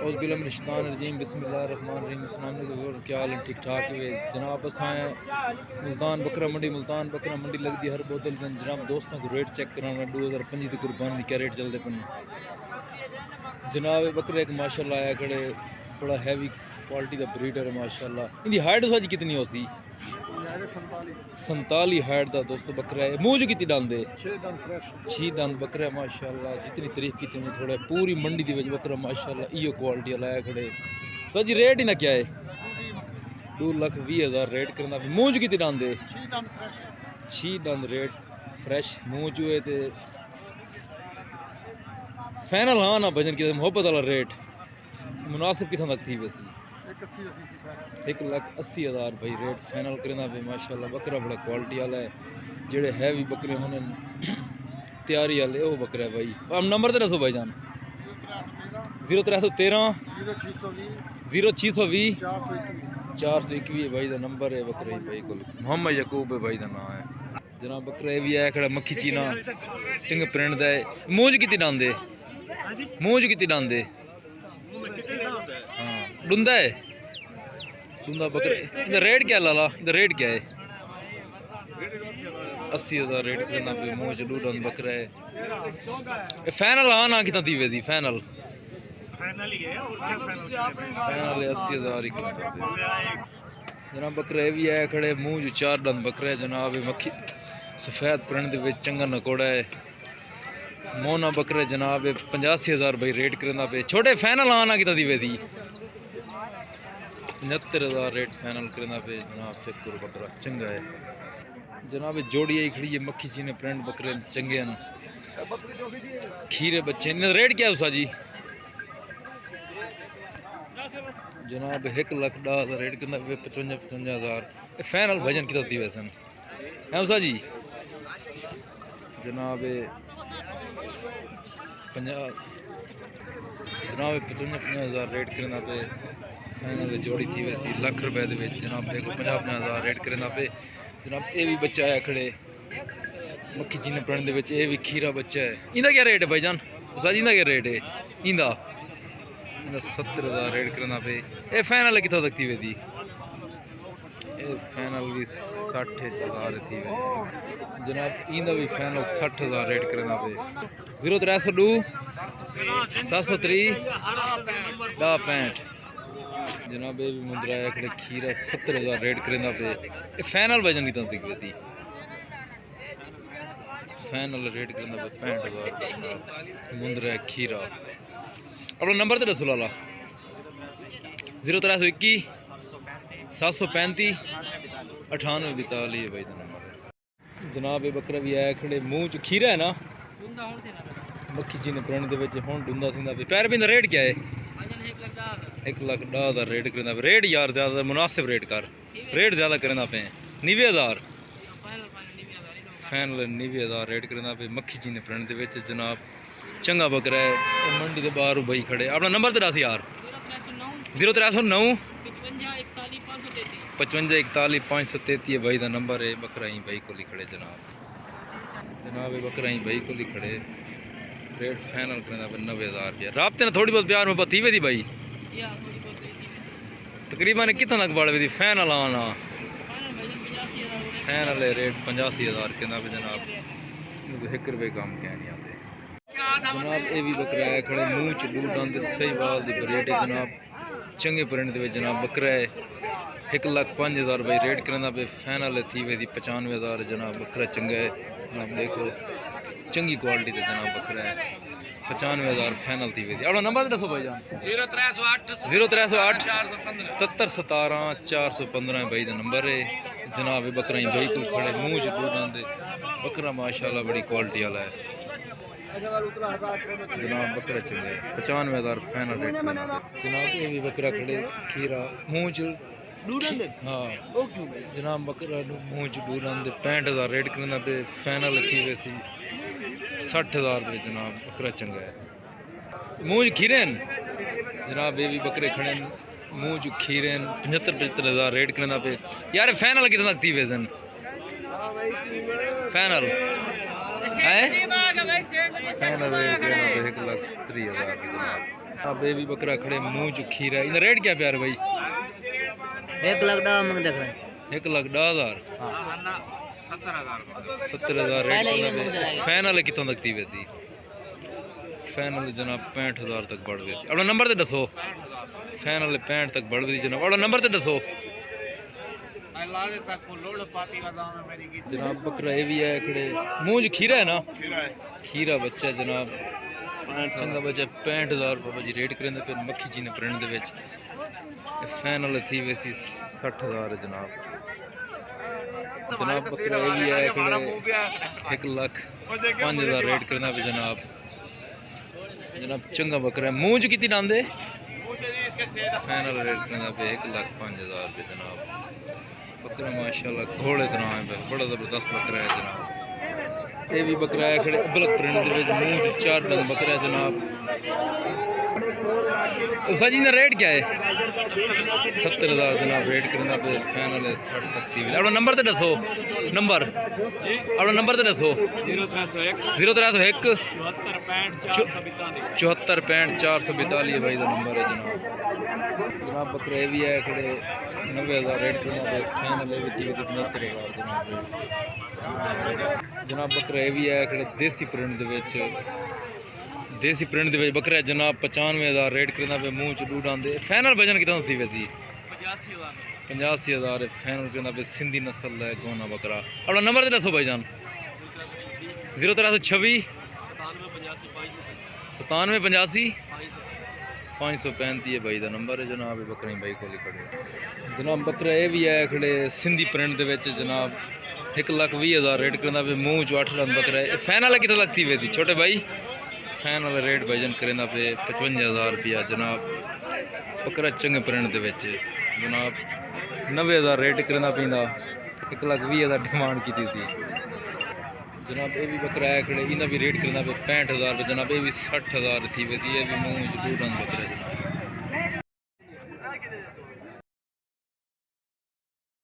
औज़ुबिल्लाहिमिनश्शैतानिर्रजीम बिस्मिल्लाहिर्रहमानिर्रहीम। अस्सलाम वालेकुम, क्या हाल है? ठीक ठाक है जनाब। बस आए मुल्तान बकरा मंडी। मुल्तान बकरा मंडी लगती हर बोतल दिन जनाब। दोस्तों को रेट चेक कराना 2025 की कुर्बानी क्या रेट चलते पे जनाब। बकरे एक माशाल्लाह आया खड़े, बड़ा हैवी क्वालिटी का ब्रीडर है माशाल्लाह। इनकी हाइट साजी कितनी होती? 47 हाइट का दोस्तों बकरा है। मूंह कितनी डालते? 6 दंद बकरा है माशाल्लाह। जितनी तारीफ की थोड़ा पूरी मंडी दी बकरा माशाल्लाह इो क्वालिटी लाया खड़े। सर जी रेट ही ना क्या है? 2,20,000 रेट करना। मूंह कितनी डालते? 6 दंद रेट फ्रेश मूंह चुए थे। फाइनल हाँ ना भजन की मोहब्बत वाला रेट मुनासिब कितना तक थी वैसी? 1,80,000 भाई रेट फाइनल करना पे माशाल्लाह। बकरा बड़ा क्वालिटी वाला है। जेड़े हैवी बकरे होने तैयारी वाले वो बकरा है भाई। अब नंबर तो दसो भाई जान। 0313 0620 421 भाई का नंबर है बकरे भाई को। मोहम्मद यकूब है भाई का नाम है जनाब। बकरा भी है खड़ा मक्खी चीना चंगे प्रिंट का है। मूंज कितनी डांदे? मूंज कितनी डांदे? हाँ डूंदा है डूंदा बकरे। इधर रेट क्या लाला? इधर रेट क्या है? 80,000 रेट करना पे। मूंह च डूडन बकरा है। फाइनल हाँ ना कितना थी वैसी? फाइनल फाइनल 80,000 ही जनाब। बकरा भी है खड़े मूंह 4 दंद बकरा है जनाब। मक्खी सफेद प्रिंट चंगा नकोड़ा है। मोना बकरे जनाब 85,000 भाई रेट करना पे। छोटे फाइनल आना कितना दी वैसी? 75,000 रेट फाइनल करना पे जनाब। चेक करो बकरा चंगा है जनाब। जोड़ी आई खड़ी है मक्खी चीने प्रिंट बकरे चंगे हैं। खीरे बच्चे रेट क्या है उसा जी? जनाब 1,10,000 रेट करना पे। 55,000 फाइनल भजन कितना थी वैसे है उसा जी? जनाब 55,000 रेट करना पे। फाइनल जोड़ी थी वैसी लाख रुपए जनाब। 50,000 रेट करना पे जनाब। ये भी बच्चा है खड़े मक्खी चीने प्रिंट ये भी खीरा बच्चा है। इंदा क्या रेट है भाईजान? उसा जी इंदा क्या रेट है? इंदा 70,000 रेट करना पे। ये फाइनल कितना तक थी वैसी? फाइनल भी 60,000 थी जनाब। इंदा भी फाइनल 60,000 रेट करना पे। 0302 703 65 जनाब। ये भी मुद्रा है खड़े खीरा 70,000 रेट करना पे। फाइनल वजन कितना तक थी? फाइनल रेट करना पे 65,000 मुंद्रा है खीरा। अपना नंबर तो दसो लाला। 0321 735 9842 भाई का नंबर है जनाब। ये बकरा भी आया खड़े मूंह च खीरा है ना मक्खी जी ने प्रिंट हूँ डूंदा थी। पैर भी रेट क्या है? 1,10,000 रेट करना पे। रेट यार ज़्यादा मुनासिब रेट कर। रेट ज़्यादा करना पे 90,000 फाइनल 90,000 रेट करना पे। मक्खी जी ने प्रिंट जनाब चंगा बकरा है। मंडी के बाहर भाई खड़े। अपना नंबर तो दस यार। 0309 55 41 533 भाई का नंबर है। बकरा ही भाई को खड़े जनाब। जनाब बकरा ही भाई को खड़े। रेट फाइनल करना पे 90,000 रुपया। राबते ने थोड़ी बहुत प्यार में थी वे भाई तकरीबन कितना लग पड़ वे? फाइनल आना फाइनल रेट 85,000 कहना पे जनाब। 1 रुपये कम क्या नहीं आते जनाब। ये भी बकरा है खड़े मूँह च डूडान सही बाल की रेट है जनाब। चंगे प्रिंट जनाब बकरा है। 1,05,000 भाई रेट करना पे। फाइनल थी वे 95,000 जनाब। बकरा चंगा है जनाब। देखो चंगी क्वालिटी के जनाब बकरा है। 95,000 फाइनल थी वे। अपना नंबर दसो भाई जान। 0308 77 17 415 भाई का नंबर है जनाब। बकरा ही भाई को खड़े मूँह च डूडान बकरा माशाल्लाह बड़ी क्वालिटी वाला है जनाब। बकरा चंगा है 95,000 फाइनल रेट जनाब। ये भी बकरा खड़े खीरा मूँह च हाँ जनाब। बकरा मूँह च डूडान 65,000 रेट करना पे। फाइनल थी वैसी 60,000 जनाब। बकरा चंगा है मूँह च खीरे जनाब। ये भी बकरे खड़े मूँह च खीरे 75,000 रेट करना पे। यार फाइनल कितना तक थी वैसन? फाइनल है फाइनल रेट करना पे 1,30,000 जनाब। अब ये भी बकरा खड़े मुंह च खीरा है। इनका रेट क्या प्यार भाई? 1 लाख दा मंगदे खड़े 1,10,000 70,000 रेट फैन वाले कितों तक थी वैसी? फैन वाले जनाब 65,000 तक बढ़ गए। अपना नंबर तो दसो। फैन वाले 65 तक बढ़ गई जनाब। अपना नंबर तो दसो जनाब। बकरा ये भी है खड़े मुंह च खीरा है ना? खीरा बच्चा है जनाब, चंगा बच्चा 65,000 रुपये जी रेट करें पे मक्खी जी ने प्रिंट दे फैन वाले थी वैसी 60,000 है जनाब। जनाब बकरा ये भी है खड़े 1,05,000 रेट करना पे जनाब। जनाब चंगा बकरा है मुंह च कितनी डांदे फैन वाला रेट करना पे 1,05,000 रुपये जनाब। बकरा माशाल्लाह घोड़े तरह है, बड़ा जबरदस्त बकरा है जनाब। ये भी बकरा है खड़े अबलक प्रिंट दे मुंह च 4 डंग बकरा है जनाब। उसा जी का रेट क्या है? 70,000 जनाब रेट करना पे फैन वाले 60 तक थी। अपना नंबर तो दसो। नंबर अपना नंबर तो दसो। 0301 74 65 442 भाई का नंबर है जनाब। जनाब बकरा ये भी है खड़े 90,000 रेट करना पे फैन वाले भी 75,000 जनाब। जनाब बकरा ये भी है खड़े देसी प्रिंट दे बकरा है जनाब 95,000 रेट करना पे मुंह च डूड आंदे। फैनल वजन कितना थी वैसी? 85,000 फैनल करना पे सिंधी नस्ल है गोना बकरा। अपना नंबर तो दसो भाईजान। 0326 97 85 535 है भाई का नंबर है जनाब। बकरे भाई को खड़े जनाब। बकरा ये भी है खड़े सिंधी प्रिंट दे जनाब 1,20,000 रेट करना पे मुंह च 8 रन बकरा है। फैन वाला कितना लगती वैसी छोटे भाई? फैन वाला रेट भाईजान करेंदा पे 55,000 रुपया जनाब। बकरा चंगे प्रिंट दे जनाब 90,000 रेट करेंदा पैंदा 1,20,000 डिमांड की थी जनाब। ये भी बकरा है खड़े इनका भी रेट करेंदा पे 65,000 जनाब। ये भी 60,000 थी वैसी। ये भी मुंह 2 डंग बकरा